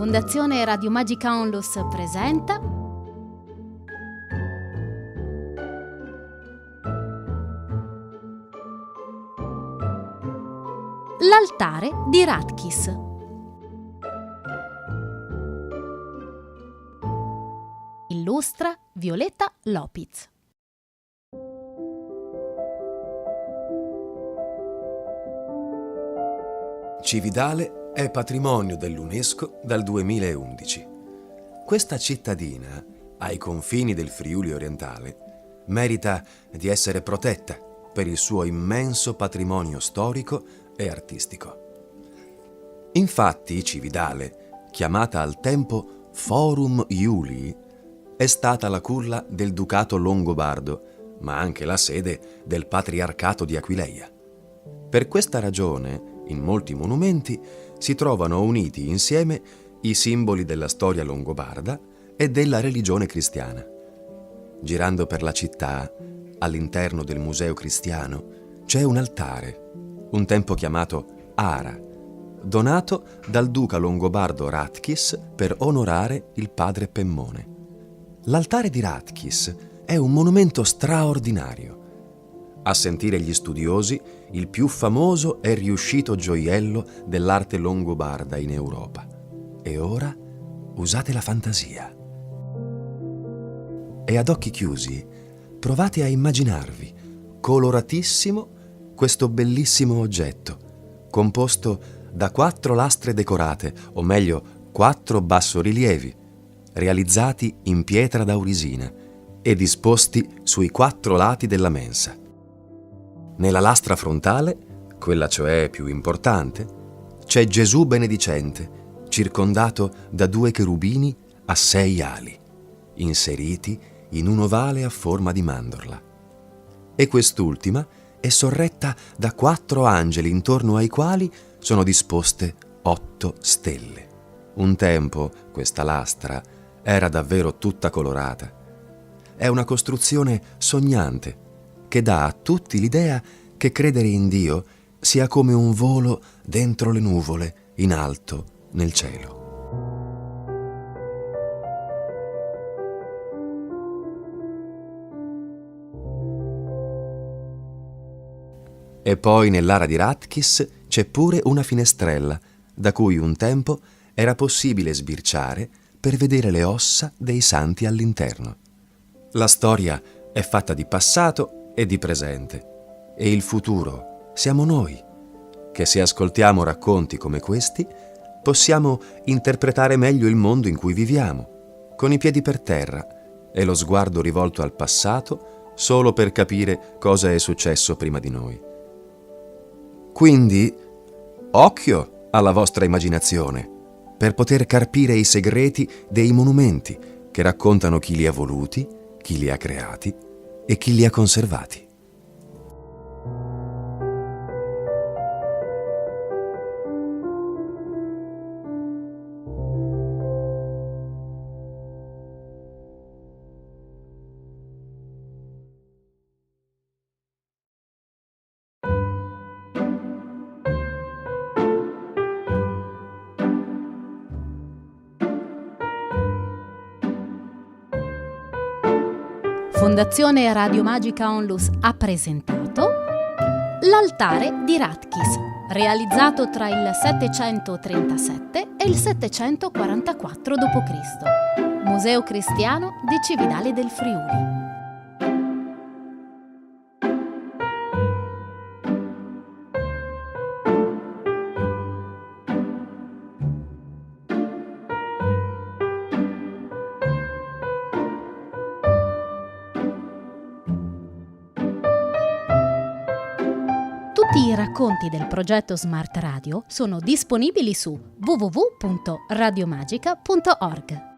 Fondazione Radio Magica Onlus presenta L'altare di Radkis. Illustra Violetta Lopiz. Cividale è patrimonio dell'UNESCO dal 2011. Questa cittadina, ai confini del Friuli orientale, merita di essere protetta per il suo immenso patrimonio storico e artistico. Infatti, Cividale, chiamata al tempo Forum Iulii, è stata la culla del Ducato Longobardo, ma anche la sede del Patriarcato di Aquileia. Per questa ragione, in molti monumenti si trovano uniti insieme i simboli della storia longobarda e della religione cristiana. Girando per la città, all'interno del Museo Cristiano, c'è un altare, un tempo chiamato Ara, donato dal duca longobardo Radkis per onorare il padre Pemmone. L'altare di Radkis è un monumento straordinario. A sentire gli studiosi, il più famoso e riuscito gioiello dell'arte longobarda in Europa. E ora usate la fantasia. E ad occhi chiusi provate a immaginarvi, coloratissimo, questo bellissimo oggetto, composto da 4 lastre decorate, o meglio 4 bassorilievi, realizzati in pietra daurisina e disposti sui 4 lati della mensa. Nella lastra frontale, quella cioè più importante, c'è Gesù benedicente, circondato da 2 cherubini a 6 ali, inseriti in un ovale a forma di mandorla. E quest'ultima è sorretta da 4 angeli intorno ai quali sono disposte 8 stelle. Un tempo questa lastra era davvero tutta colorata. È una costruzione sognante che dà a tutti l'idea che credere in Dio sia come un volo dentro le nuvole in alto nel cielo. E poi nell'Ara di Radkis c'è pure una finestrella da cui un tempo era possibile sbirciare per vedere le ossa dei santi all'interno. La storia è fatta di passato e di presente, e il futuro siamo noi, che se ascoltiamo racconti come questi possiamo interpretare meglio il mondo in cui viviamo, con i piedi per terra e lo sguardo rivolto al passato solo per capire cosa è successo prima di noi. Quindi, occhio alla vostra immaginazione per poter carpire i segreti dei monumenti che raccontano chi li ha voluti, chi li ha creati e chi li ha conservati. Fondazione Radio Magica Onlus ha presentato L'altare di Radkis, realizzato tra il 737 e il 744 d.C. Museo Cristiano di Cividale del Friuli. Tutti i racconti del progetto Smart Radio sono disponibili su www.radiomagica.org.